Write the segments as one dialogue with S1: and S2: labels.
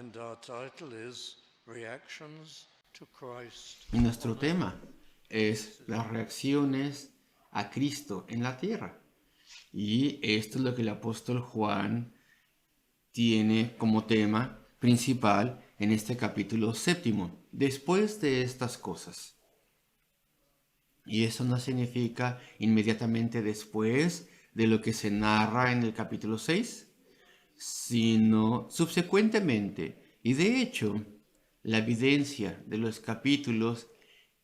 S1: And our title is Reactions to Christ.
S2: Y nuestro tema es las reacciones a Cristo en la tierra. Y esto es lo que el apóstol Juan tiene como tema principal en este capítulo 7. Después de estas cosas. Y eso no significa inmediatamente después de lo que se narra en el capítulo 6, sino subsecuentemente. Y de hecho, la evidencia de los capítulos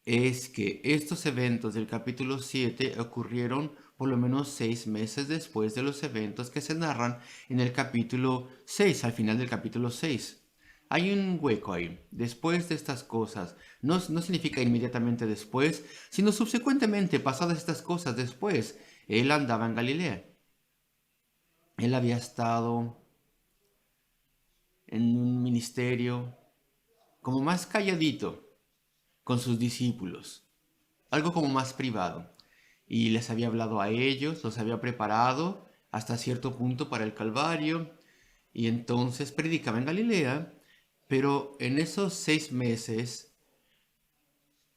S2: es que estos eventos del capítulo 7 ocurrieron por lo menos 6 meses después de los eventos que se narran en el capítulo 6, al final del capítulo 6. Hay un hueco ahí. Después de estas cosas, no significa inmediatamente después, sino subsecuentemente, pasadas estas cosas después. Él andaba en Galilea. Él había estado en un ministerio como más calladito con sus discípulos, algo como más privado, y les había hablado a ellos, los había preparado hasta cierto punto para el Calvario, y entonces predicaba en Galilea, pero en esos 6 meses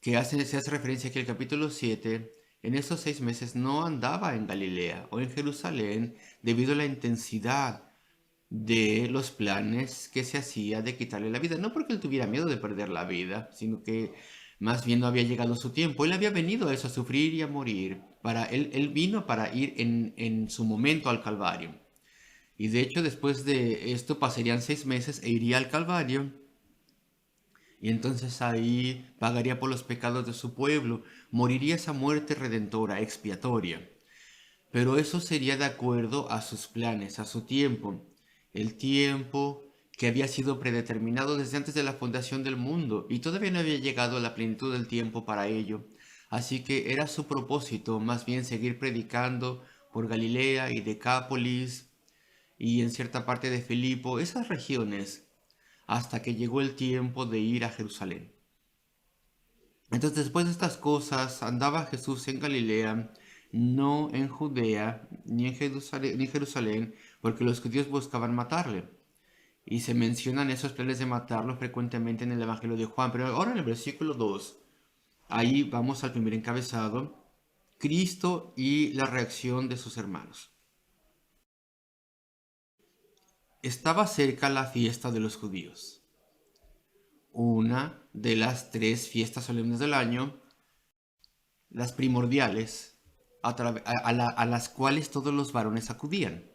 S2: que se hace referencia aquí al capítulo 7, en esos 6 meses no andaba en Galilea o en Jerusalén debido a la intensidad de los planes que se hacía de quitarle la vida. No porque él tuviera miedo de perder la vida, sino que más bien no había llegado su tiempo. Él había venido a eso, a sufrir y a morir. Él vino para ir en su momento al Calvario. Y de hecho después de esto pasarían 6 meses e iría al Calvario. Y entonces ahí pagaría por los pecados de su pueblo. Moriría esa muerte redentora, expiatoria. Pero eso sería de acuerdo a sus planes, a su tiempo. El tiempo que había sido predeterminado desde antes de la fundación del mundo y todavía no había llegado a la plenitud del tiempo para ello. Así que era su propósito más bien seguir predicando por Galilea y Decápolis y en cierta parte de Filipo, esas regiones, hasta que llegó el tiempo de ir a Jerusalén. Entonces, después de estas cosas, andaba Jesús en Galilea, no en Judea ni en Jerusalén, porque los judíos buscaban matarle. Y se mencionan esos planes de matarlo frecuentemente en el Evangelio de Juan. Pero ahora en el versículo 2, ahí vamos al primer encabezado, Cristo y la reacción de sus hermanos. Estaba cerca la fiesta de los judíos, una de las 3 fiestas solemnes del año, las primordiales, a las cuales todos los varones acudían.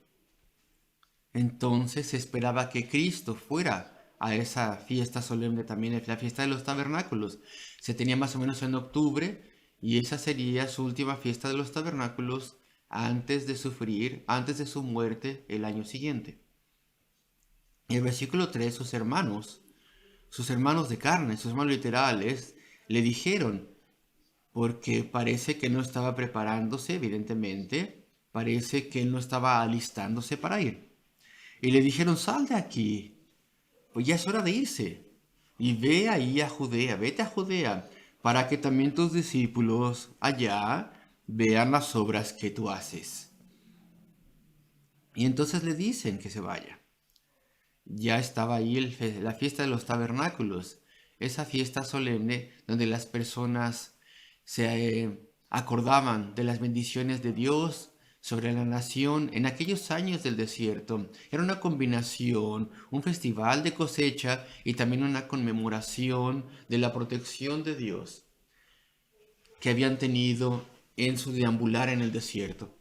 S2: Entonces se esperaba que Cristo fuera a esa fiesta solemne también, la fiesta de los tabernáculos. Se tenía más o menos en octubre y esa sería su última fiesta de los tabernáculos antes de sufrir, antes de su muerte el año siguiente. En el versículo 3, sus hermanos de carne, sus hermanos literales, le dijeron, porque parece que no estaba preparándose, evidentemente, parece que él no estaba alistándose para ir. Y le dijeron, sal de aquí, pues ya es hora de irse, y ve ahí a Judea, vete a Judea, para que también tus discípulos allá vean las obras que tú haces. Y entonces le dicen que se vaya. Ya estaba ahí la fiesta de los tabernáculos, esa fiesta solemne donde las personas se acordaban de las bendiciones de Dios sobre la nación en aquellos años del desierto. Era una combinación, un festival de cosecha y también una conmemoración de la protección de Dios que habían tenido en su deambular en el desierto.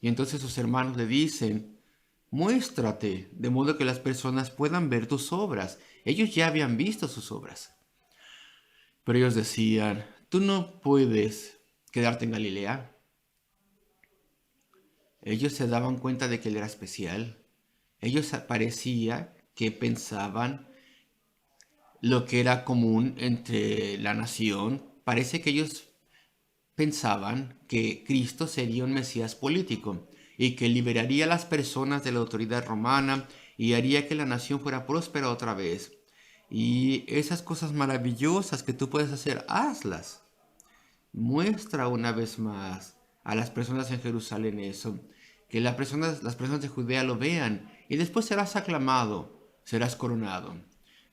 S2: Y entonces sus hermanos le dicen, muéstrate, de modo que las personas puedan ver tus obras. Ellos ya habían visto sus obras. Pero ellos decían, tú no puedes quedarte en Galilea. Ellos se daban cuenta de que él era especial. Ellos parecía que pensaban lo que era común entre la nación. Parece que ellos pensaban que Cristo sería un Mesías político y que liberaría a las personas de la autoridad romana y haría que la nación fuera próspera otra vez. Y esas cosas maravillosas que tú puedes hacer, hazlas. Muestra una vez más a las personas en Jerusalén eso, que las personas de Judea lo vean y después serás aclamado serás coronado.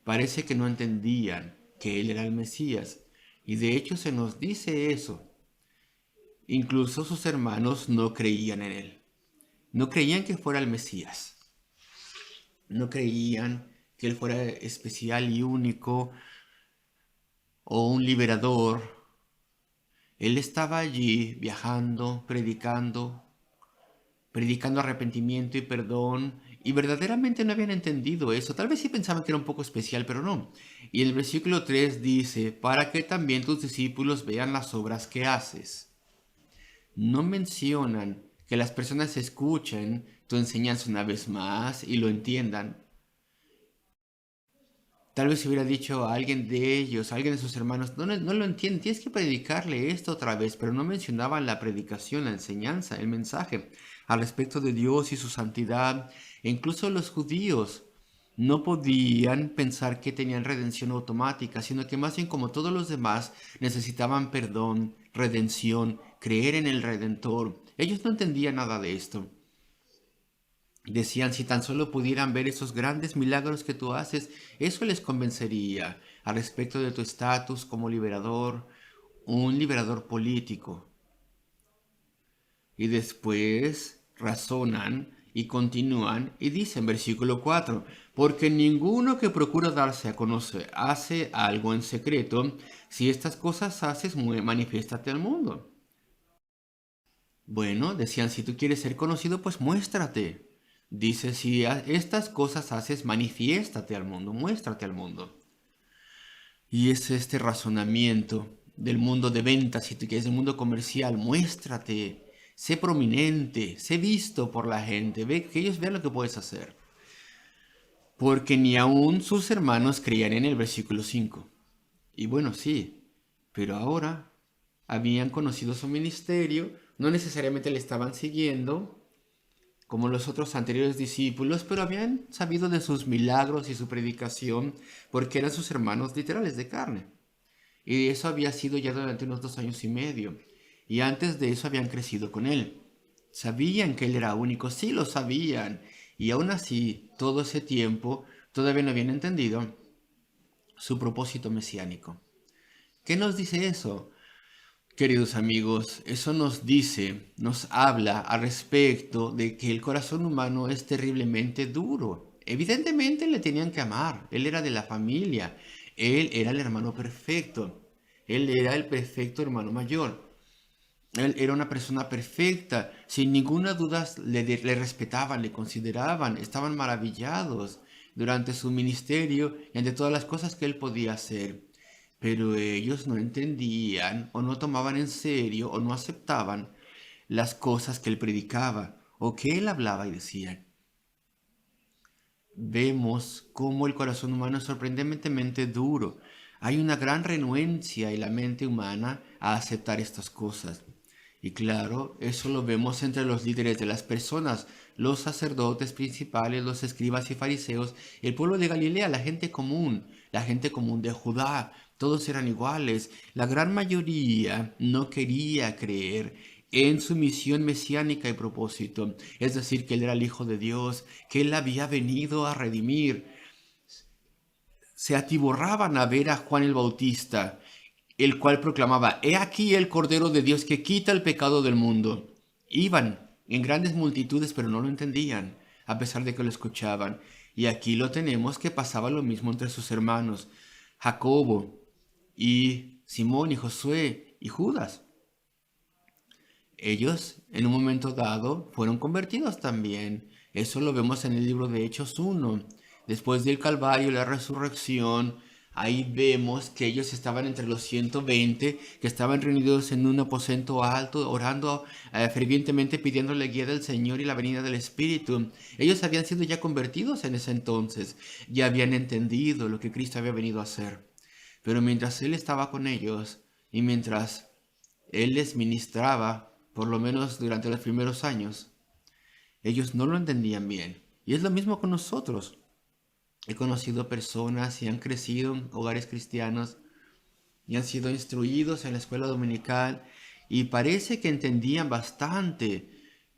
S2: Parece que no entendían que él era el Mesías. Y de hecho se nos dice eso. Incluso sus hermanos no creían en él. No creían que fuera el Mesías. No creían que él fuera especial y único o un liberador. Él estaba allí viajando, predicando arrepentimiento y perdón, y verdaderamente no habían entendido eso. Tal vez sí pensaban que era un poco especial, pero no. Y el versículo 3 dice, para que también tus discípulos vean las obras que haces. No mencionan que las personas escuchen tu enseñanza una vez más y lo entiendan. Tal vez si hubiera dicho a alguien de ellos, a alguien de sus hermanos, no lo entienden, tienes que predicarle esto otra vez, pero no mencionaban la predicación, la enseñanza, el mensaje al respecto de Dios y su santidad. E incluso los judíos no podían pensar que tenían redención automática, sino que más bien como todos los demás necesitaban perdón, redención, creer en el Redentor. Ellos no entendían nada de esto. Decían, si tan solo pudieran ver esos grandes milagros que tú haces, eso les convencería al respecto de tu estatus como liberador, un liberador político. Y después razonan y continúan y dicen, versículo 4, porque ninguno que procura darse a conocer hace algo en secreto, si estas cosas haces, manifiéstate al mundo. Bueno, decían, si tú quieres ser conocido, pues muéstrate. Dice, si estas cosas haces, manifiéstate al mundo, muéstrate al mundo. Y es este razonamiento del mundo de ventas, si tú quieres, del mundo comercial, muéstrate, sé prominente, sé visto por la gente, ve, que ellos vean lo que puedes hacer. Porque ni aún sus hermanos creían en el versículo 5. Y bueno, sí, pero ahora habían conocido su ministerio, no necesariamente le estaban siguiendo, como los otros anteriores discípulos, pero habían sabido de sus milagros y su predicación porque eran sus hermanos literales de carne. Y eso había sido ya durante unos 2 años y medio. Y antes de eso habían crecido con él. Sabían que él era único, sí lo sabían. Y aún así, todo ese tiempo, todavía no habían entendido su propósito mesiánico. ¿Qué nos dice eso? Queridos amigos, eso nos dice, nos habla al respecto de que el corazón humano es terriblemente duro. Evidentemente le tenían que amar, él era de la familia, él era el hermano perfecto, él era el perfecto hermano mayor, él era una persona perfecta, sin ninguna duda le respetaban, le consideraban, estaban maravillados durante su ministerio y ante todas las cosas que él podía hacer. Pero ellos no entendían o no tomaban en serio o no aceptaban las cosas que él predicaba o que él hablaba y decía. Vemos cómo el corazón humano es sorprendentemente duro. Hay una gran renuencia en la mente humana a aceptar estas cosas. Y claro, eso lo vemos entre los líderes de las personas, los sacerdotes principales, los escribas y fariseos, el pueblo de Galilea, la gente común de Judá. Todos eran iguales. La gran mayoría no quería creer en su misión mesiánica y propósito, es decir, que él era el Hijo de Dios, que él había venido a redimir. Se atiborraban a ver a Juan el Bautista, el cual proclamaba, he aquí el Cordero de Dios que quita el pecado del mundo. Iban en grandes multitudes, pero no lo entendían, a pesar de que lo escuchaban. Y aquí lo tenemos que pasaba lo mismo entre sus hermanos, Jacobo y Simón y Josué y Judas. Ellos, en un momento dado, fueron convertidos también. Eso lo vemos en el libro de Hechos 1. Después del Calvario y la resurrección, ahí vemos que ellos estaban entre los 120, que estaban reunidos en un aposento alto, orando fervientemente, pidiendo la guía del Señor y la venida del Espíritu. Ellos habían sido ya convertidos en ese entonces, ya habían entendido lo que Cristo había venido a hacer. Pero mientras Él estaba con ellos y mientras Él les ministraba, por lo menos durante los primeros años, ellos no lo entendían bien. Y es lo mismo con nosotros. He conocido personas y han crecido en hogares cristianos y han sido instruidos en la escuela dominical y parece que entendían bastante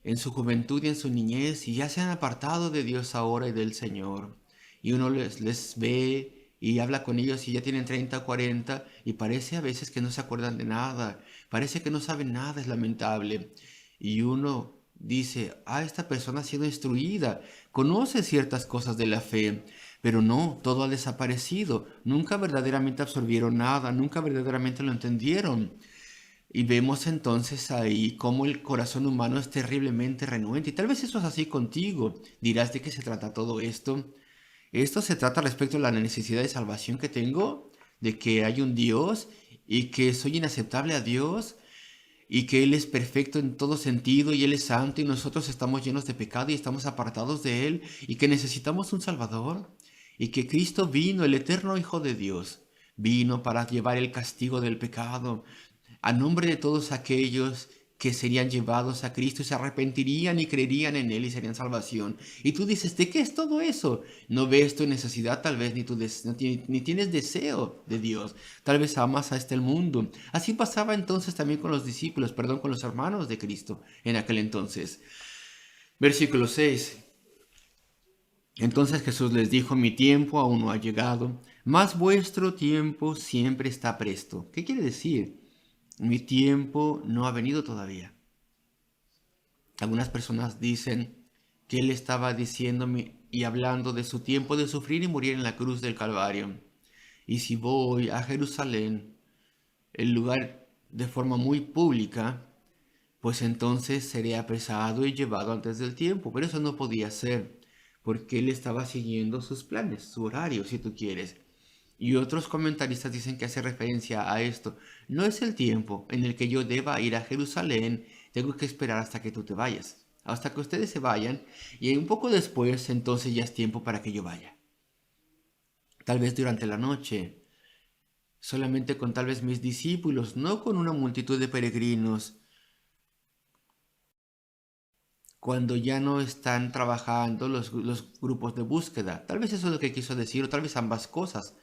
S2: en su juventud y en su niñez y ya se han apartado de Dios ahora y del Señor. y uno les ve y habla con ellos y ya tienen 30 o 40 y parece a veces que no se acuerdan de nada, parece que no saben nada, es lamentable. Y uno dice, esta persona ha sido instruida, conoce ciertas cosas de la fe, pero no, todo ha desaparecido, nunca verdaderamente absorbieron nada, nunca verdaderamente lo entendieron. Y vemos entonces ahí cómo el corazón humano es terriblemente renuente. Y tal vez eso es así contigo. Dirás, ¿de qué se trata todo esto? Esto se trata respecto a la necesidad de salvación que tengo, de que hay un Dios y que soy inaceptable a Dios y que Él es perfecto en todo sentido y Él es santo y nosotros estamos llenos de pecado y estamos apartados de Él y que necesitamos un Salvador y que Cristo vino, el eterno Hijo de Dios, vino para llevar el castigo del pecado a nombre de todos aquellos que serían llevados a Cristo y se arrepentirían y creerían en Él y serían salvación. Y tú dices, ¿de qué es todo eso? No ves tu necesidad, tal vez ni tienes deseo de Dios. Tal vez amas a este mundo. Así pasaba entonces también con los discípulos, perdón, con los hermanos de Cristo en aquel entonces. Versículo 6. Entonces Jesús les dijo, mi tiempo aún no ha llegado, mas vuestro tiempo siempre está presto. ¿Qué quiere decir? Mi tiempo no ha venido todavía. Algunas personas dicen que Él estaba diciéndome y hablando de su tiempo de sufrir y morir en la cruz del Calvario. Y si voy a Jerusalén, el lugar de forma muy pública, pues entonces seré apresado y llevado antes del tiempo. Pero eso no podía ser, porque Él estaba siguiendo sus planes, su horario, si tú quieres. Y otros comentaristas dicen que hace referencia a esto. No es el tiempo en el que yo deba ir a Jerusalén, tengo que esperar hasta que tú te vayas, hasta que ustedes se vayan, y un poco después entonces ya es tiempo para que yo vaya. Tal vez durante la noche, solamente con tal vez mis discípulos, no con una multitud de peregrinos, cuando ya no están trabajando los grupos de búsqueda. Tal vez eso es lo que quiso decir, o tal vez ambas cosas.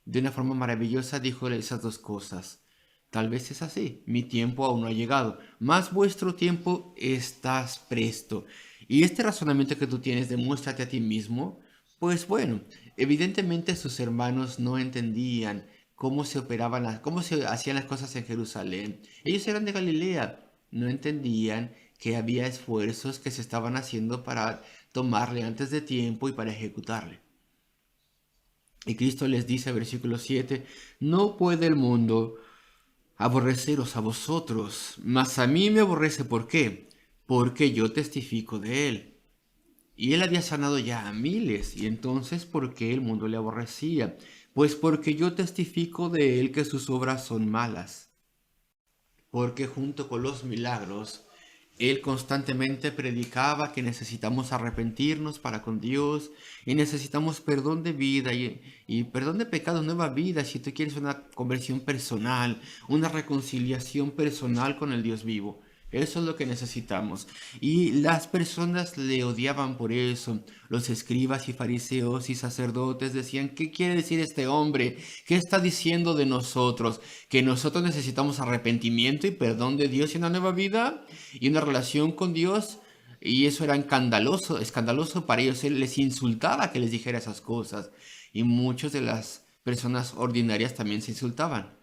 S2: De una forma maravillosa dijo esas dos cosas. Tal vez es así, mi tiempo aún no ha llegado, mas vuestro tiempo estás presto. Y este razonamiento que tú tienes, demuéstrate a ti mismo, pues bueno, evidentemente sus hermanos no entendían cómo se operaban, cómo se hacían las cosas en Jerusalén. Ellos eran de Galilea, no entendían que había esfuerzos que se estaban haciendo para tomarle antes de tiempo y para ejecutarle. Y Cristo les dice, versículo 7, no puede el mundo aborreceros a vosotros, mas a mí me aborrece. ¿Por qué? Porque yo testifico de él. Y él había sanado ya a miles, y entonces ¿por qué el mundo le aborrecía? Pues porque yo testifico de él que sus obras son malas. Porque junto con los milagros, él constantemente predicaba que necesitamos arrepentirnos para con Dios y necesitamos perdón de vida y perdón de pecados, nueva vida, si tú quieres una conversión personal, una reconciliación personal con el Dios vivo. Eso es lo que necesitamos. Y las personas le odiaban por eso. Los escribas y fariseos y sacerdotes decían, ¿qué quiere decir este hombre? ¿Qué está diciendo de nosotros? ¿Que nosotros necesitamos arrepentimiento y perdón de Dios y una nueva vida? ¿Y una relación con Dios? Y eso era escandaloso para ellos. Él les insultaba que les dijera esas cosas. Y muchas de las personas ordinarias también se insultaban.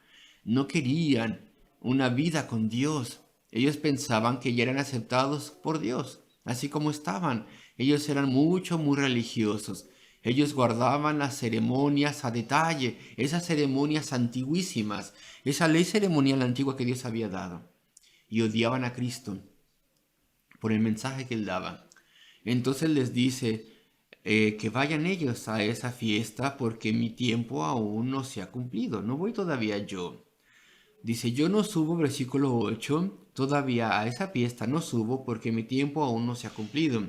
S2: No querían una vida con Dios. Ellos pensaban que ya eran aceptados por Dios, así como estaban. Ellos eran muy religiosos. Ellos guardaban las ceremonias a detalle, esas ceremonias antiguísimas, esa ley ceremonial antigua que Dios había dado. Y odiaban a Cristo por el mensaje que él daba. Entonces les dice que vayan ellos a esa fiesta porque mi tiempo aún no se ha cumplido. No voy todavía yo. Dice, yo no subo, versículo 8, todavía a esa fiesta no subo porque mi tiempo aún no se ha cumplido.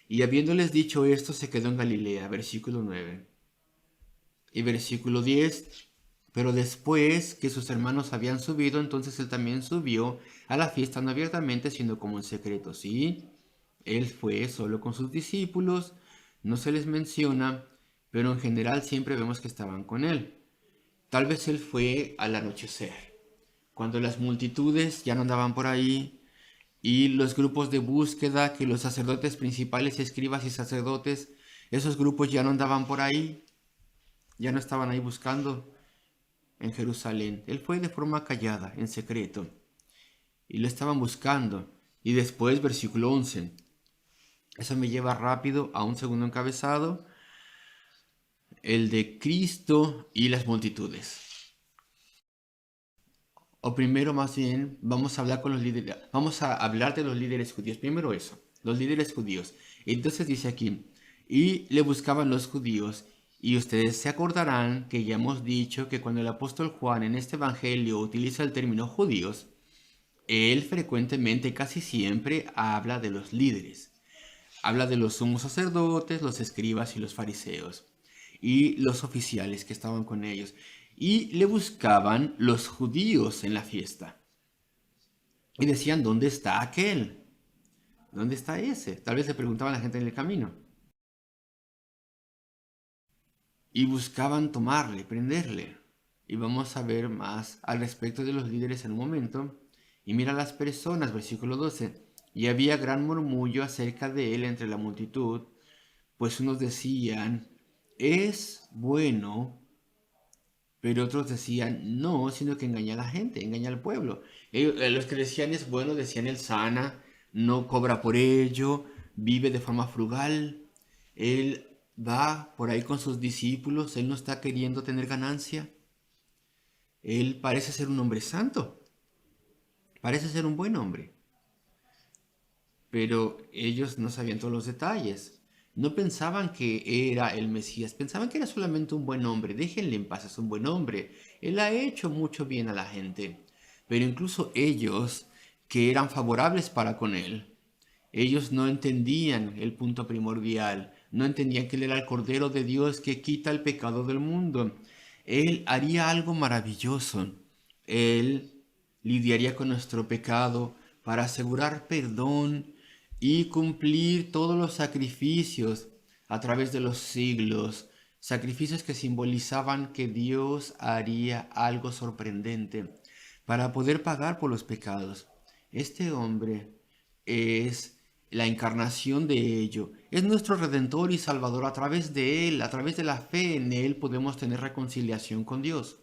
S2: Y habiéndoles dicho esto, se quedó en Galilea, versículo 9. Y versículo 10, pero después que sus hermanos habían subido, entonces él también subió a la fiesta, no abiertamente, sino como en secreto, ¿sí? Él fue solo con sus discípulos, no se les menciona, pero en general siempre vemos que estaban con él. Tal vez él fue al anochecer, cuando las multitudes ya no andaban por ahí y los grupos de búsqueda que los sacerdotes principales, escribas y sacerdotes Esos grupos ya no andaban por ahí, ya no estaban ahí buscando en Jerusalén. Él fue de forma callada, en secreto, y lo estaban buscando. Y después, versículo 11. Eso me lleva rápido a un segundo encabezado, el de Cristo y las multitudes. O primero, más bien, vamos a hablar con los líderes, vamos a hablar de los líderes judíos. Primero eso, los líderes judíos. Entonces dice aquí, y le buscaban los judíos, y ustedes se acordarán que ya hemos dicho que cuando el apóstol Juan en este evangelio utiliza el término judíos, él frecuentemente, casi siempre, habla de los líderes. Habla de los sumos sacerdotes, los escribas y los fariseos, y los oficiales que estaban con ellos. Y le buscaban los judíos en la fiesta. Y decían, ¿dónde está aquel? ¿Dónde está ese? Tal vez le preguntaban a la gente en el camino. Y buscaban tomarle, prenderle. Y vamos a ver más al respecto de los líderes en un momento. Y mira las personas, versículo 12. Y había gran murmullo acerca de él entre la multitud, pues unos decían, es bueno, pero otros decían, no, sino que engaña a la gente, engaña al pueblo. Los que decían es bueno, decían él sana, no cobra por ello, vive de forma frugal, él va por ahí con sus discípulos, él no está queriendo tener ganancia, él parece ser un hombre santo, parece ser un buen hombre, pero ellos no sabían todos los detalles. No pensaban que era el Mesías, pensaban que era solamente un buen hombre. Déjenle en paz, es un buen hombre. Él ha hecho mucho bien a la gente. Pero incluso ellos, que eran favorables para con él, ellos no entendían el punto primordial. No entendían que él era el Cordero de Dios que quita el pecado del mundo. Él haría algo maravilloso. Él lidiaría con nuestro pecado para asegurar perdón y cumplir todos los sacrificios a través de los siglos, sacrificios que simbolizaban que Dios haría algo sorprendente para poder pagar por los pecados. Este hombre es la encarnación de ello, es nuestro Redentor y Salvador. A través de Él, a través de la fe en Él, podemos tener reconciliación con Dios.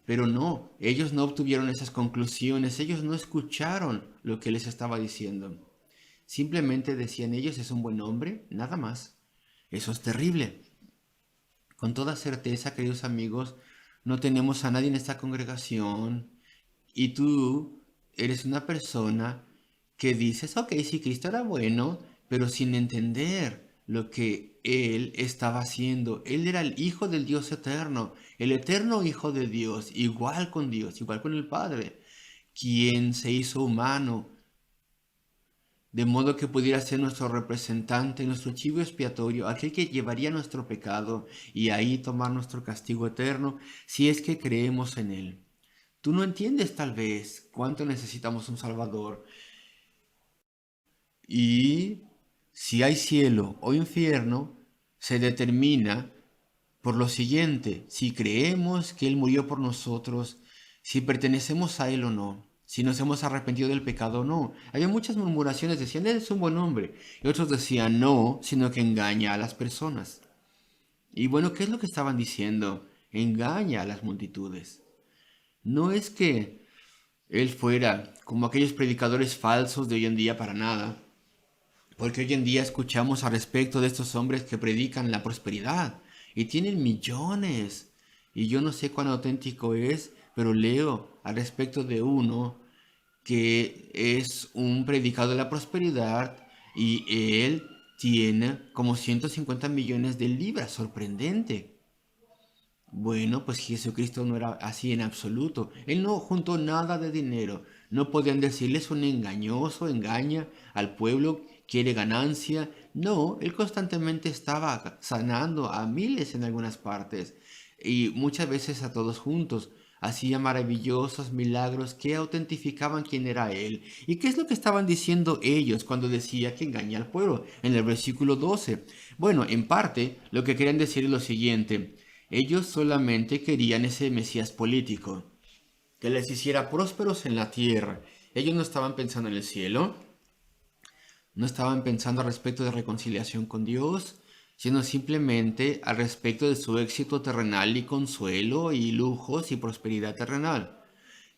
S2: Pero no, ellos no obtuvieron esas conclusiones, ellos no escucharon lo que les estaba diciendo. Simplemente decían ellos, es un buen hombre, nada más. Eso es terrible. Con toda certeza, queridos amigos, no tenemos a nadie en esta congregación y tú eres una persona que dices, ok, sí, Cristo era bueno, pero sin entender lo que Él estaba haciendo. Él era el Hijo del Dios eterno, el eterno Hijo de Dios, igual con Dios, igual con el Padre, quien se hizo humano, de modo que pudiera ser nuestro representante, nuestro chivo expiatorio, aquel que llevaría nuestro pecado y ahí tomar nuestro castigo eterno, si es que creemos en Él. Tú no entiendes tal vez cuánto necesitamos un Salvador. Y si hay cielo o infierno, se determina por lo siguiente: si creemos que Él murió por nosotros, si pertenecemos a Él o no, si nos hemos arrepentido del pecado o no. Había muchas murmuraciones, decían, Él es un buen hombre. Y otros decían, no, sino que engaña a las personas. Y bueno, ¿qué es lo que estaban diciendo? Engaña a las multitudes. No es que Él fuera como aquellos predicadores falsos de hoy en día, para nada. Porque hoy en día escuchamos al respecto de estos hombres que predican la prosperidad y tienen millones. Y yo no sé cuán auténtico es, pero leo al respecto de uno que es un predicador de la prosperidad y él tiene como 150 millones de libras. Sorprendente. Bueno, pues Jesucristo no era así en absoluto. Él no juntó nada de dinero. No podían decirle es un engañoso, engaña al pueblo, quiere ganancia. No, él constantemente estaba sanando a miles en algunas partes y muchas veces a todos juntos. Hacía maravillosos milagros que autentificaban quién era él. ¿Y qué es lo que estaban diciendo ellos cuando decía que engaña al pueblo? En el versículo 12. Bueno, en parte lo que querían decir es lo siguiente. Ellos solamente querían ese Mesías político, que les hiciera prósperos en la tierra. Ellos no estaban pensando en el cielo, no estaban pensando al respecto de reconciliación con Dios, sino simplemente al respecto de su éxito terrenal y consuelo y lujos y prosperidad terrenal,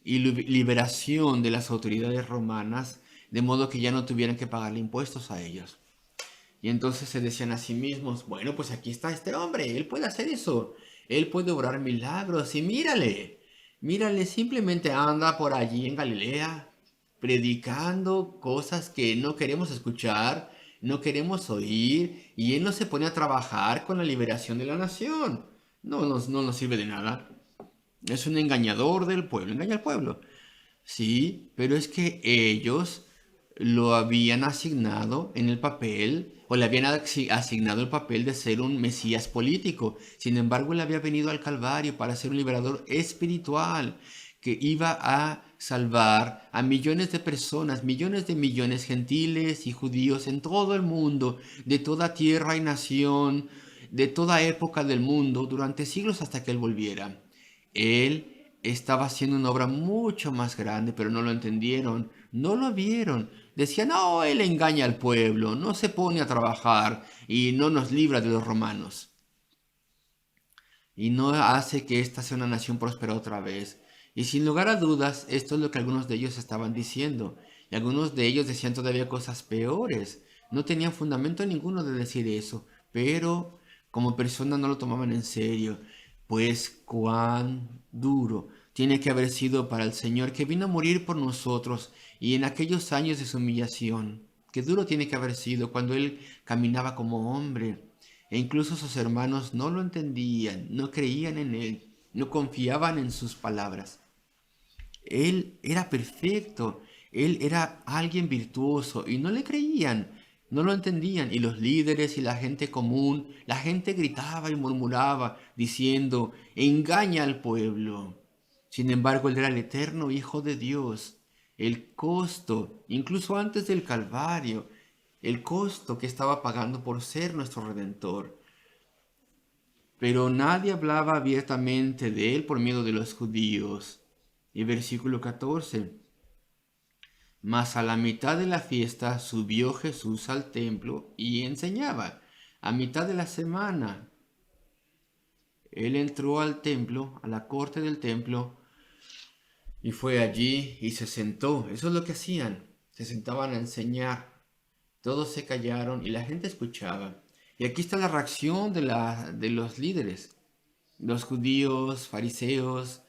S2: y liberación de las autoridades romanas, de modo que ya no tuvieran que pagarle impuestos a ellos. Y entonces se decían a sí mismos, bueno, pues aquí está este hombre, él puede hacer eso, él puede obrar milagros y mírale, simplemente anda por allí en Galilea, predicando cosas que no queremos escuchar, no queremos oír, y él no se pone a trabajar con la liberación de la nación. No nos sirve de nada. Es un engañador del pueblo, engaña al pueblo. Sí, pero es que ellos lo habían asignado en el papel, o le habían asignado el papel de ser un mesías político. Sin embargo, él había venido al Calvario para ser un liberador espiritual que iba a salvar a millones de personas, millones de millones gentiles y judíos en todo el mundo, de toda tierra y nación, de toda época del mundo, durante siglos hasta que él volviera. Él estaba haciendo una obra mucho más grande, pero no lo entendieron, no lo vieron. Decían, no, él engaña al pueblo, no se pone a trabajar y no nos libra de los romanos. Y no hace que esta sea una nación próspera otra vez. Y sin lugar a dudas, esto es lo que algunos de ellos estaban diciendo. Y algunos de ellos decían todavía cosas peores. No tenían fundamento ninguno de decir eso, pero como personas no lo tomaban en serio. Pues cuán duro tiene que haber sido para el Señor que vino a morir por nosotros y en aquellos años de su humillación. Qué duro tiene que haber sido cuando Él caminaba como hombre. E incluso sus hermanos no lo entendían, no creían en Él, no confiaban en sus palabras. Él era perfecto, él era alguien virtuoso y no le creían, no lo entendían. Y los líderes y la gente común, la gente gritaba y murmuraba diciendo, engaña al pueblo. Sin embargo, él era el eterno Hijo de Dios. El costo, incluso antes del Calvario, el costo que estaba pagando por ser nuestro Redentor. Pero nadie hablaba abiertamente de él por miedo de los judíos. Y versículo 14. Mas a la mitad de la fiesta subió Jesús al templo y enseñaba. A mitad de la semana. Él entró al templo, a la corte del templo, y fue allí y se sentó. Eso es lo que hacían. Se sentaban a enseñar. Todos se callaron y la gente escuchaba. Y aquí está la reacción de los líderes. Los judíos, fariseos,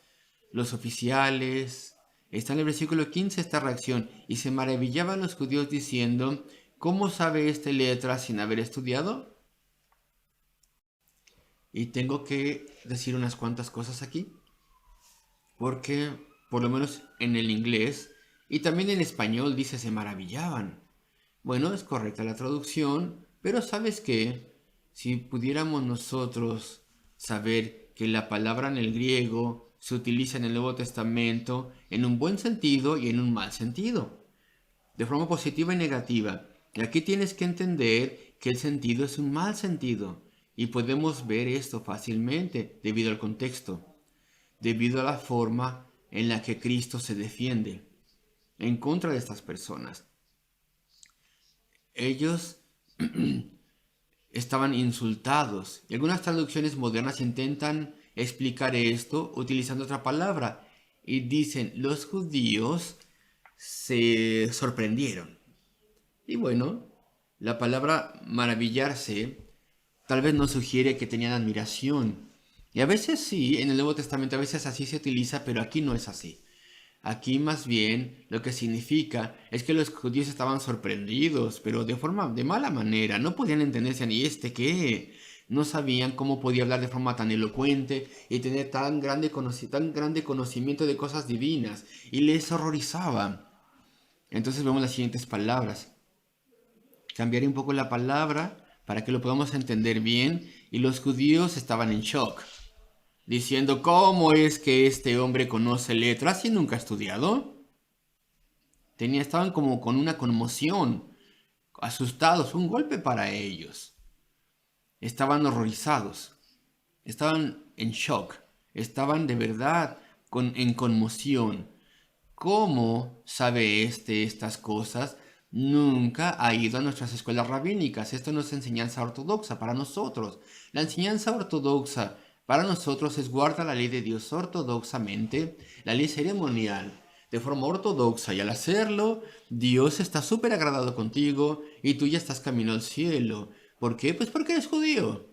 S2: los oficiales. Está en el versículo 15 esta reacción. Y se maravillaban los judíos diciendo, ¿cómo sabe este letras sin haber estudiado? Y tengo que decir unas cuantas cosas aquí. Porque, por lo menos en el inglés, y también en español dice se maravillaban. Bueno, es correcta la traducción, pero ¿sabes qué? Si pudiéramos nosotros saber que la palabra en el griego se utiliza en el Nuevo Testamento en un buen sentido y en un mal sentido, de forma positiva y negativa. Y aquí tienes que entender que el sentido es un mal sentido, y podemos ver esto fácilmente debido al contexto, debido a la forma en la que Cristo se defiende en contra de estas personas. Ellos estaban insultados. Y algunas traducciones modernas intentan explicar esto utilizando otra palabra. Y dicen, los judíos se sorprendieron. Y bueno, la palabra maravillarse tal vez nos sugiere que tenían admiración. Y a veces sí, en el Nuevo Testamento a veces así se utiliza, pero aquí no es así. Aquí más bien lo que significa es que los judíos estaban sorprendidos, pero de mala manera. No podían entenderse ni este qué. No sabían cómo podía hablar de forma tan elocuente y tener tan grande conocimiento de cosas divinas. Y les horrorizaba. Entonces vemos las siguientes palabras. Cambiaré un poco la palabra para que lo podamos entender bien. Y los judíos estaban en shock, diciendo, ¿cómo es que este hombre conoce letras y nunca ha estudiado? Estaban como con una conmoción, asustados, un golpe para ellos. Estaban horrorizados, estaban en shock, estaban de verdad en conmoción. ¿Cómo sabe estas cosas? nunca ha ido a nuestras escuelas rabínicas. Esto no es enseñanza ortodoxa para nosotros. La enseñanza ortodoxa para nosotros es guarda la ley de Dios ortodoxamente, la ley ceremonial, de forma ortodoxa. Y al hacerlo, Dios está súper agradado contigo y tú ya estás camino al cielo. ¿Por qué? Pues porque eres judío.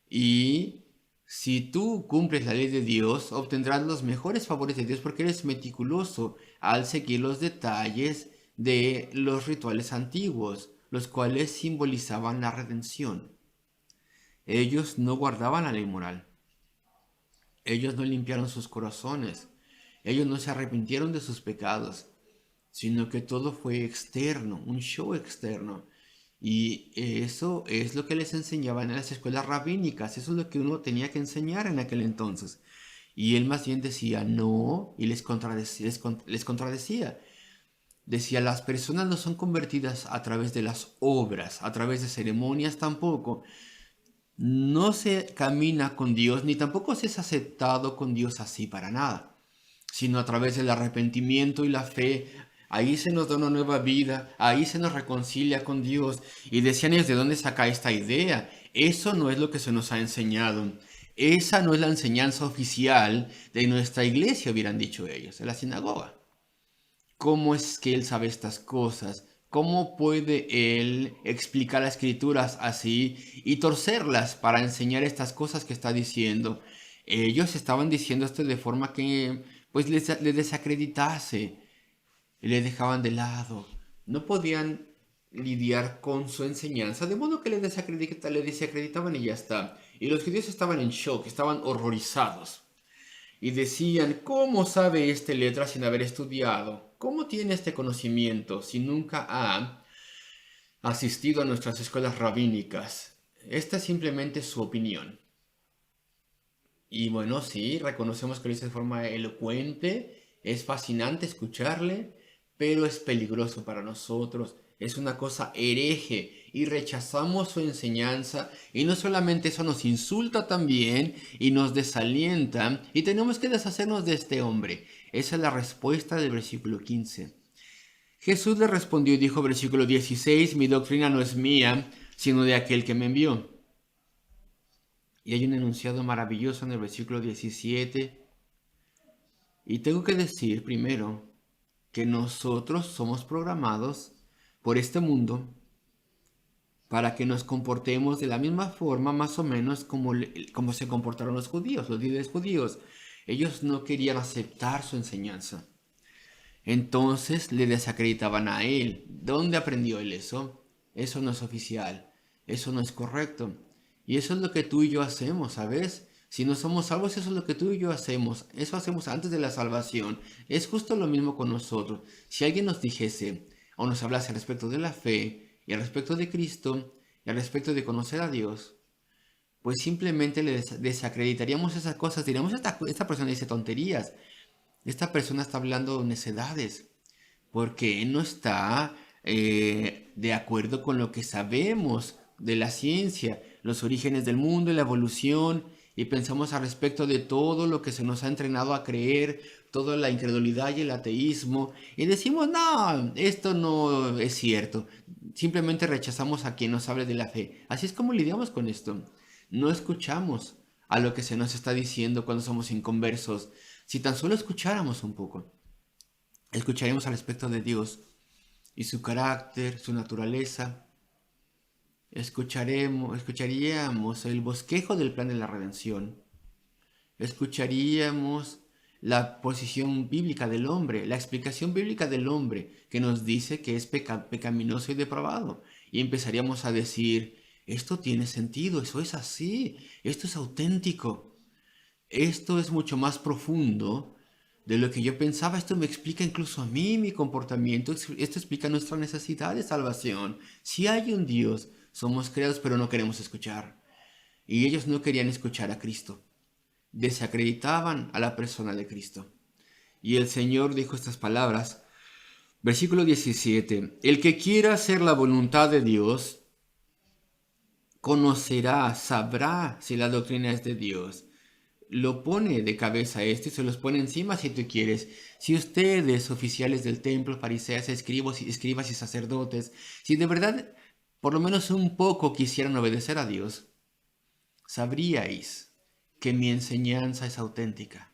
S2: Y si tú cumples la ley de Dios, obtendrás los mejores favores de Dios porque eres meticuloso al seguir los detalles de los rituales antiguos, los cuales simbolizaban la redención. Ellos no guardaban la ley moral. Ellos no limpiaron sus corazones. Ellos no se arrepintieron de sus pecados, sino que todo fue externo, un show externo. Y eso es lo que les enseñaban en las escuelas rabínicas. Eso es lo que uno tenía que enseñar en aquel entonces. Y él más bien decía no y les contradecía. Decía, las personas no son convertidas a través de las obras, a través de ceremonias tampoco. No se camina con Dios, ni tampoco se es aceptado con Dios así para nada, sino a través del arrepentimiento y la fe. Ahí se nos da una nueva vida, ahí se nos reconcilia con Dios. Y decían ellos, ¿de dónde saca esta idea? Eso no es lo que se nos ha enseñado. Esa no es la enseñanza oficial de nuestra iglesia, hubieran dicho ellos, de la sinagoga. ¿Cómo es que él sabe estas cosas? ¿Cómo puede él explicar las escrituras así y torcerlas para enseñar estas cosas que está diciendo? Ellos estaban diciendo esto de forma que pues les desacreditase, le dejaban de lado. No podían lidiar con su enseñanza, de modo que le desacreditaban y ya está. Y los judíos estaban en shock, estaban horrorizados. Y decían, ¿cómo sabe este letra sin haber estudiado? ¿Cómo tiene este conocimiento si nunca ha asistido a nuestras escuelas rabínicas? Esta es simplemente su opinión. Y bueno, sí, reconocemos que lo dice de forma elocuente, es fascinante escucharle, pero es peligroso para nosotros. Es una cosa hereje y rechazamos su enseñanza y no solamente eso nos insulta también y nos desalienta y tenemos que deshacernos de este hombre. Esa es la respuesta del versículo 15. Jesús le respondió y dijo, versículo 16, mi doctrina no es mía, sino de aquel que me envió. Y hay un enunciado maravilloso en el versículo 17. Y tengo que decir primero que nosotros somos programados por este mundo para que nos comportemos de la misma forma más o menos como se comportaron los judíos, los líderes judíos. Ellos no querían aceptar su enseñanza. Entonces le desacreditaban a él. ¿Dónde aprendió él eso? Eso no es oficial. Eso no es correcto. Y eso es lo que tú y yo hacemos, ¿sabes? Si no somos salvos, eso es lo que tú y yo hacemos. Eso hacemos antes de la salvación. Es justo lo mismo con nosotros. Si alguien nos dijese o nos hablase al respecto de la fe y al respecto de Cristo y al respecto de conocer a Dios, pues simplemente le desacreditaríamos esas cosas. Diríamos, esta persona dice tonterías. Esta persona está hablando necedades. Porque no está de acuerdo con lo que sabemos de la ciencia, los orígenes del mundo y la evolución, y pensamos al respecto de todo lo que se nos ha entrenado a creer, toda la incredulidad y el ateísmo, y decimos, no, esto no es cierto. Simplemente rechazamos a quien nos hable de la fe. Así es como lidiamos con esto. No escuchamos a lo que se nos está diciendo cuando somos inconversos. Si tan solo escucháramos un poco, escucharíamos al respecto de Dios y su carácter, su naturaleza. Escucharíamos el bosquejo del plan de la redención. Escucharíamos la posición bíblica del hombre, la explicación bíblica del hombre que nos dice que es pecaminoso y depravado. Y empezaríamos a decir, esto tiene sentido, eso es así, esto es auténtico, esto es mucho más profundo de lo que yo pensaba. Esto me explica incluso a mí mi comportamiento, esto explica nuestra necesidad de salvación. Si hay un Dios, somos creados, pero no queremos escuchar. Y ellos no querían escuchar a Cristo. Desacreditaban a la persona de Cristo. Y el Señor dijo estas palabras. Versículo 17. El que quiera hacer la voluntad de Dios, conocerá, sabrá si la doctrina es de Dios. lo pone de cabeza a este y se los pone encima si tú quieres. Si ustedes, oficiales del templo, fariseos, escribas y sacerdotes, si de verdad por lo menos un poco quisieran obedecer a Dios, sabríais que mi enseñanza es auténtica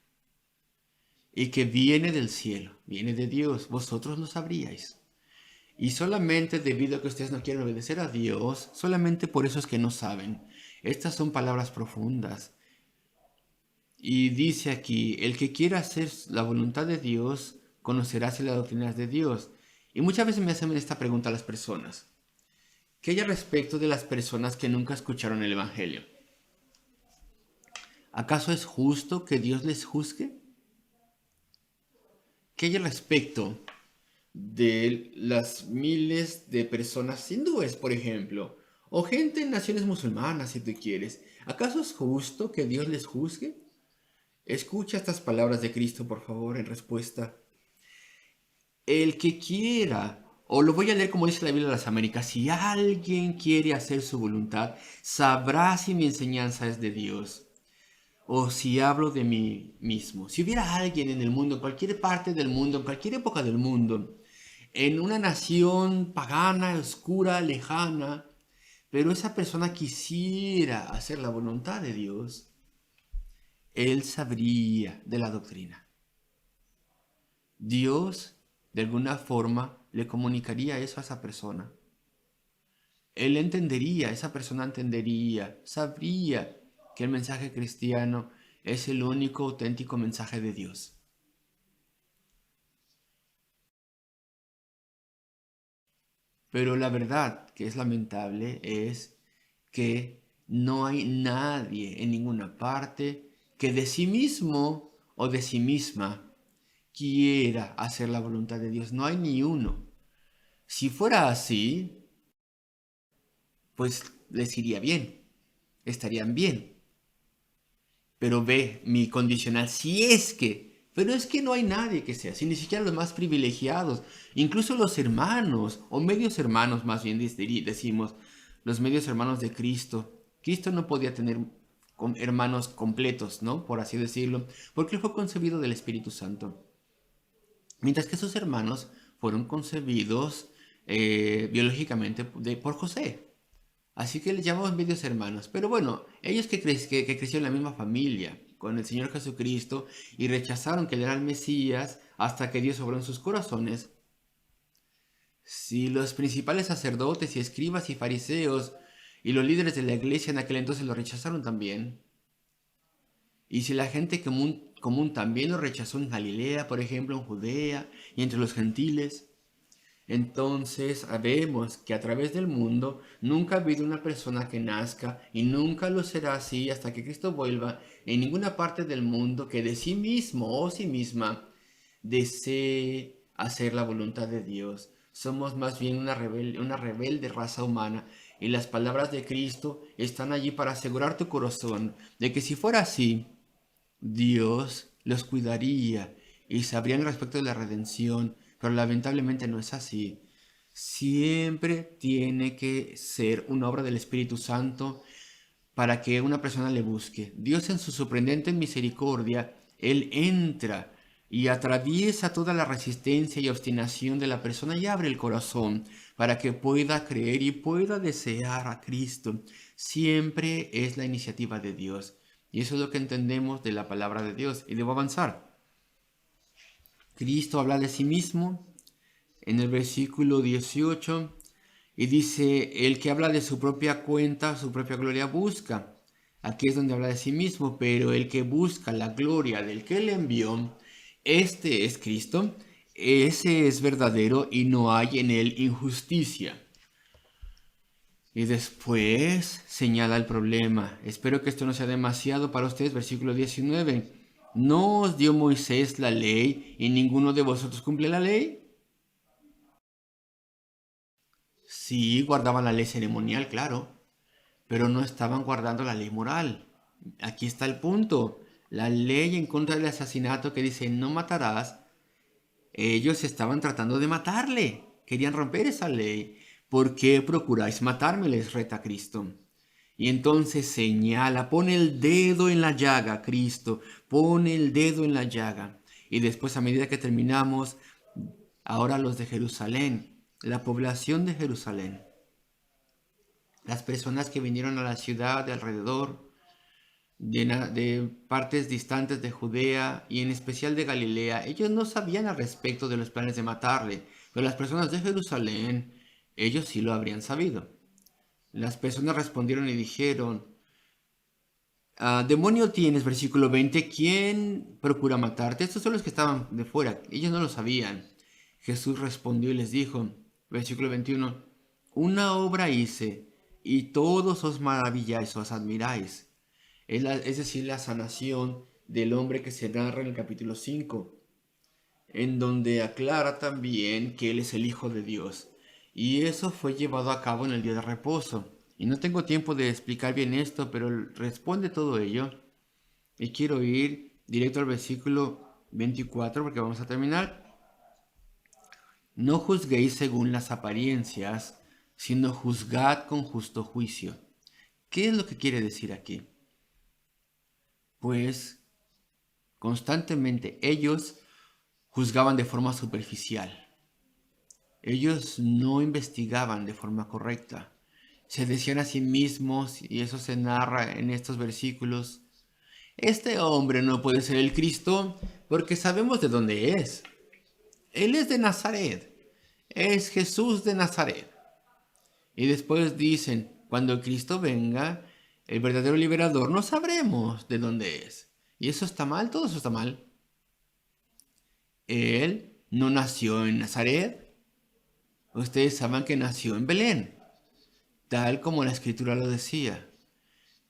S2: y que viene del cielo, viene de Dios. Vosotros lo sabríais. Y solamente debido a que ustedes no quieren obedecer a Dios, solamente por eso es que no saben. Estas son palabras profundas. Y dice aquí, el que quiera hacer la voluntad de Dios, conocerá si las doctrinas de Dios. Y muchas veces me hacen esta pregunta a las personas. ¿Qué hay al respecto de las personas que nunca escucharon el Evangelio? ¿Acaso es justo que Dios les juzgue? ¿Qué hay al respecto de las miles de personas hindúes, por ejemplo? O gente en naciones musulmanas, si tú quieres. ¿Acaso es justo que Dios les juzgue? Escucha estas palabras de Cristo, por favor, en respuesta. El que quiera, o lo voy a leer como dice la Biblia de las Américas, si alguien quiere hacer su voluntad, sabrá si mi enseñanza es de Dios o si hablo de mí mismo. Si hubiera alguien en el mundo, en cualquier parte del mundo, en cualquier época del mundo, en una nación pagana, oscura, lejana, pero esa persona quisiera hacer la voluntad de Dios, él sabría de la doctrina. Dios, de alguna forma, le comunicaría eso a esa persona. Él entendería, esa persona entendería, sabría que el mensaje cristiano es el único auténtico mensaje de Dios. Pero la verdad, que es lamentable, es que no hay nadie en ninguna parte que de sí mismo o de sí misma quiera hacer la voluntad de Dios. No hay ni uno. Si fuera así, pues les iría bien, estarían bien. Pero ve mi condicional, si es que, pero es que no hay nadie que sea así, ni siquiera los más privilegiados, incluso los hermanos, o medios hermanos más bien decimos, los medios hermanos de Cristo. Cristo no podía tener hermanos completos, ¿no? Por así decirlo, porque él fue concebido del Espíritu Santo. Mientras que sus hermanos fueron concebidos biológicamente por José. Así que les llamamos medios hermanos. Pero bueno, ellos que crecieron en la misma familia con el Señor Jesucristo y rechazaron que él era el Mesías hasta que Dios obró en sus corazones. Si los principales sacerdotes y escribas y fariseos y los líderes de la iglesia en aquel entonces lo rechazaron también. Y si la gente común también lo rechazó en Galilea, por ejemplo, en Judea y entre los gentiles, entonces sabemos que a través del mundo nunca ha habido una persona que nazca y nunca lo será así hasta que Cristo vuelva en ninguna parte del mundo que de sí mismo o sí misma desee hacer la voluntad de Dios. Somos más bien una rebelde raza humana y las palabras de Cristo están allí para asegurar tu corazón de que si fuera así, Dios los cuidaría y sabrían respecto de la redención, pero lamentablemente no es así. Siempre tiene que ser una obra del Espíritu Santo para que una persona le busque. Dios en su sorprendente misericordia, Él entra y atraviesa toda la resistencia y obstinación de la persona y abre el corazón para que pueda creer y pueda desear a Cristo. Siempre es la iniciativa de Dios. Y eso es lo que entendemos de la palabra de Dios. Y debo avanzar. Cristo habla de sí mismo en el versículo 18 y dice, el que habla de su propia cuenta, su propia gloria busca. Aquí es donde habla de sí mismo, pero el que busca la gloria del que le envió, este es Cristo, ese es verdadero y no hay en él injusticia. Y después señala el problema. Espero que esto no sea demasiado para ustedes. Versículo 19. ¿No os dio Moisés la ley y ninguno de vosotros cumple la ley? Sí, guardaban la ley ceremonial, claro, pero no estaban guardando la ley moral. Aquí está el punto. La ley en contra del asesinato que dice no matarás, ellos estaban tratando de matarle. Querían romper esa ley. ¿Por qué procuráis matarme? Les reta Cristo. Y entonces señala, pone el dedo en la llaga, Cristo, pone el dedo en la llaga. Y después, a medida que terminamos, ahora los de Jerusalén, la población de Jerusalén, las personas que vinieron a la ciudad de alrededor, de partes distantes de Judea y en especial de Galilea, ellos no sabían al respecto de los planes de matarle, pero las personas de Jerusalén, ellos sí lo habrían sabido. Las personas respondieron y dijeron, demonio tienes, versículo 20, ¿quién procura matarte? Estos son los que estaban de fuera, ellos no lo sabían. Jesús respondió y les dijo, versículo 21, una obra hice y todos os maravilláis, os admiráis. Es decir, la sanación del hombre que se narra en el capítulo 5, en donde aclara también que Él es el Hijo de Dios. Y eso fue llevado a cabo en el día de reposo. Y no tengo tiempo de explicar bien esto, pero responde todo ello. Y quiero ir directo al versículo 24 porque vamos a terminar. No juzguéis según las apariencias, sino juzgad con justo juicio. ¿Qué es lo que quiere decir aquí? Pues constantemente ellos juzgaban de forma superficial. Ellos no investigaban de forma correcta. Se decían a sí mismos, y eso se narra en estos versículos, este hombre no puede ser el Cristo porque sabemos de dónde es. Él es de Nazaret. Es Jesús de Nazaret. Y después dicen, cuando el Cristo venga, el verdadero liberador, no sabremos de dónde es. Y eso está mal, todo eso está mal. Él no nació en Nazaret. Ustedes saben que nació en Belén, tal como la escritura lo decía.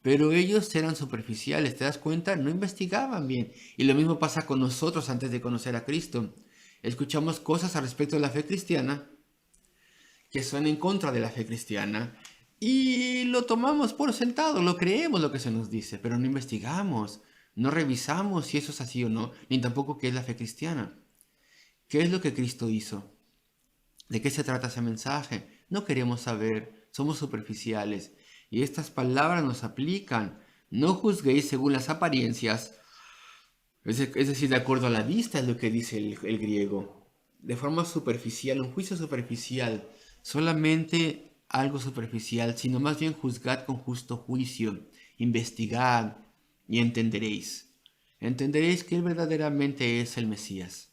S2: Pero ellos eran superficiales, ¿te das cuenta? No investigaban bien. Y lo mismo pasa con nosotros antes de conocer a Cristo. Escuchamos cosas al respecto de la fe cristiana que son en contra de la fe cristiana y lo tomamos por sentado, lo creemos lo que se nos dice, pero no investigamos, no revisamos si eso es así o no, ni tampoco qué es la fe cristiana. ¿Qué es lo que Cristo hizo? ¿De qué se trata ese mensaje? No queremos saber, somos superficiales. Y estas palabras nos aplican. No juzguéis según las apariencias, es decir, de acuerdo a la vista es lo que dice el griego. De forma superficial, un juicio superficial, solamente algo superficial, sino más bien juzgad con justo juicio, investigad y entenderéis. Entenderéis que Él verdaderamente es el Mesías.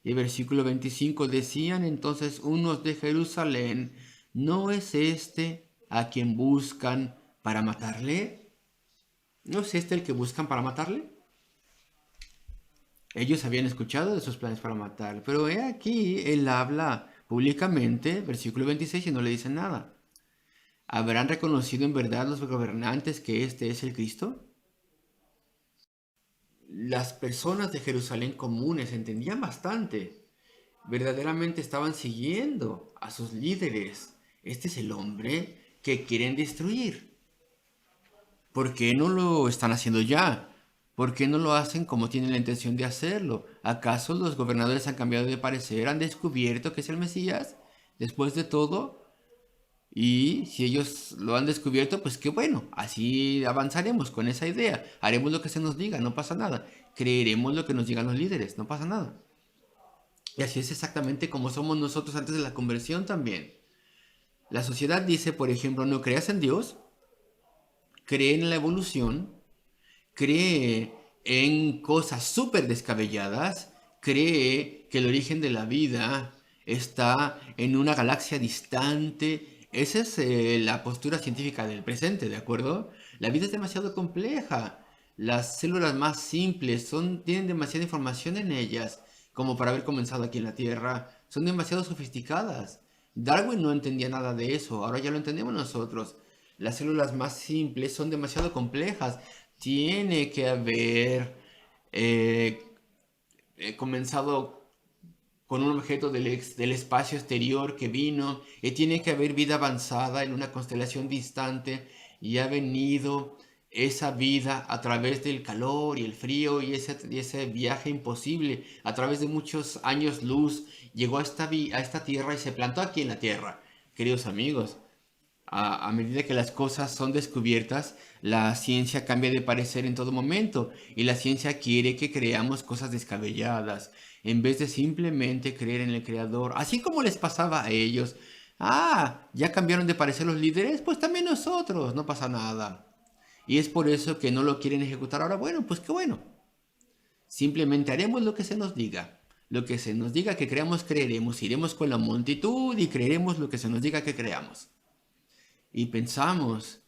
S2: Y versículo 25, decían entonces unos de Jerusalén, ¿no es este a quien buscan para matarle? ¿No es este el que buscan para matarle? Ellos habían escuchado de sus planes para matarle, pero he aquí, él habla públicamente, versículo 26, y no le dicen nada. ¿Habrán reconocido en verdad los gobernantes que este es el Cristo? Las personas de Jerusalén comunes entendían bastante. Verdaderamente estaban siguiendo a sus líderes. Este es el hombre que quieren destruir. ¿Por qué no lo están haciendo ya? ¿Por qué no lo hacen como tienen la intención de hacerlo? ¿Acaso los gobernadores han cambiado de parecer? ¿Han descubierto que es el Mesías? Después de todo. Y si ellos lo han descubierto, pues qué bueno. Así avanzaremos con esa idea. Haremos lo que se nos diga, no pasa nada. Creeremos lo que nos digan los líderes, no pasa nada. Y así es exactamente como somos nosotros antes de la conversión también. La sociedad dice, por ejemplo, no creas en Dios, cree en la evolución, cree en cosas súper descabelladas, cree que el origen de la vida está en una galaxia distante. Esa es la postura científica del presente, ¿de acuerdo? La vida es demasiado compleja. Las células más simples tienen demasiada información en ellas como para haber comenzado aquí en la Tierra. Son demasiado sofisticadas. Darwin no entendía nada de eso, ahora ya lo entendemos nosotros. Las células más simples son demasiado complejas. Tiene que haber comenzado con un objeto del espacio exterior que vino, y tiene que haber vida avanzada en una constelación distante, y ha venido esa vida a través del calor y el frío y ese viaje imposible, a través de muchos años luz, llegó a esta tierra y se plantó aquí en la tierra. Queridos amigos, A medida que las cosas son descubiertas, la ciencia cambia de parecer en todo momento y la ciencia quiere que creamos cosas descabelladas en vez de simplemente creer en el creador, así como les pasaba a ellos. Ah, ya cambiaron de parecer los líderes, pues también nosotros, no pasa nada. Y es por eso que no lo quieren ejecutar ahora. Bueno, pues qué bueno. Simplemente haremos lo que se nos diga. Lo que se nos diga que creamos, creeremos. Iremos con la multitud y creeremos lo que se nos diga que creamos. Y pensamos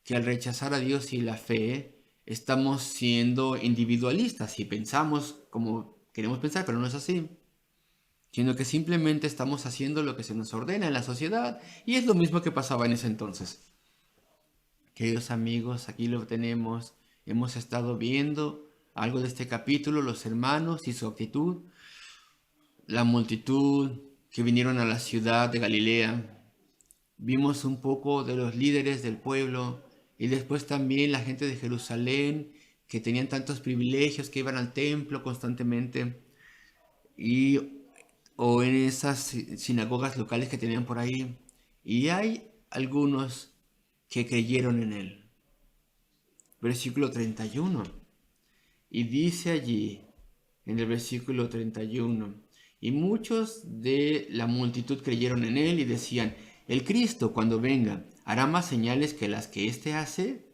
S2: que al rechazar a Dios y la fe, estamos siendo individualistas y pensamos como queremos pensar, pero no es así. Sino que simplemente estamos haciendo lo que se nos ordena en la sociedad y es lo mismo que pasaba en ese entonces. Queridos amigos, aquí lo tenemos. Hemos estado viendo algo de este capítulo, los hermanos y su actitud, la multitud que vinieron a la ciudad de Galilea. Vimos un poco de los líderes del pueblo y después también la gente de Jerusalén que tenían tantos privilegios, que iban al templo constantemente y o en esas sinagogas locales que tenían por ahí. Y hay algunos que creyeron en él. Versículo 31. Y dice allí, en el versículo 31, y muchos de la multitud creyeron en él y decían, el Cristo cuando venga hará más señales que las que éste hace.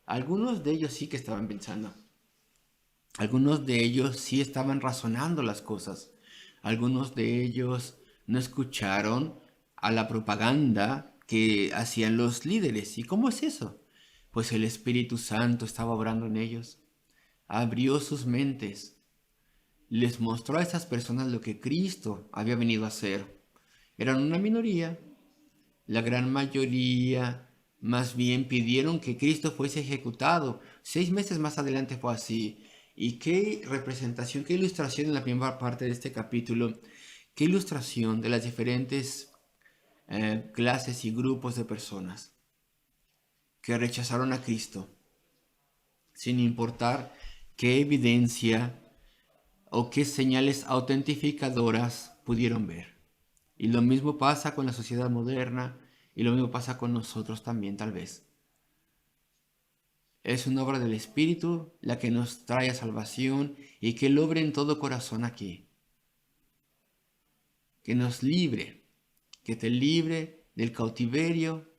S2: Algunos de ellos sí que estaban pensando. Algunos de ellos sí estaban razonando las cosas. Algunos de ellos no escucharon a la propaganda que hacían los líderes. ¿Y cómo es eso? Pues el Espíritu Santo estaba obrando en ellos. Abrió sus mentes. Les mostró a esas personas lo que Cristo había venido a hacer. Eran una minoría. La gran mayoría más bien pidieron que Cristo fuese ejecutado. 6 meses más adelante fue así. Y qué representación, qué ilustración en la primera parte de este capítulo, qué ilustración de las diferentes clases y grupos de personas que rechazaron a Cristo, sin importar qué evidencia o qué señales autentificadoras pudieron ver. Y lo mismo pasa con la sociedad moderna y lo mismo pasa con nosotros también, tal vez. Es una obra del Espíritu la que nos trae a salvación y que Él obre en todo corazón aquí. Que nos libre, que te libre del cautiverio,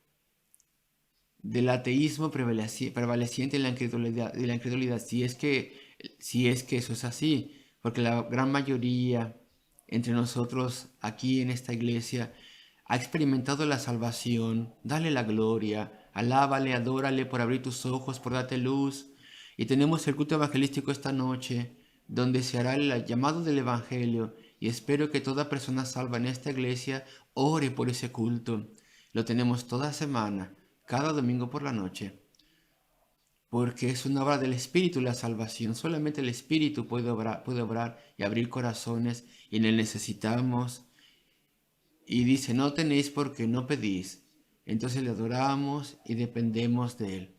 S2: del ateísmo prevaleciente en la incredulidad, si es que eso es así, porque la gran mayoría entre nosotros aquí en esta iglesia ha experimentado la salvación. Dale la gloria, alábale, adórale por abrir tus ojos, por darte luz. Y tenemos el culto evangelístico esta noche, donde se hará el llamado del evangelio, y espero que toda persona salva en esta iglesia ore por ese culto. Lo tenemos toda semana, cada domingo por la noche, porque es una obra del Espíritu la salvación. Solamente el Espíritu puede obrar y abrir corazones, y en él necesitamos. Y dice, no tenéis porque no pedís. Entonces le adoramos y dependemos de él.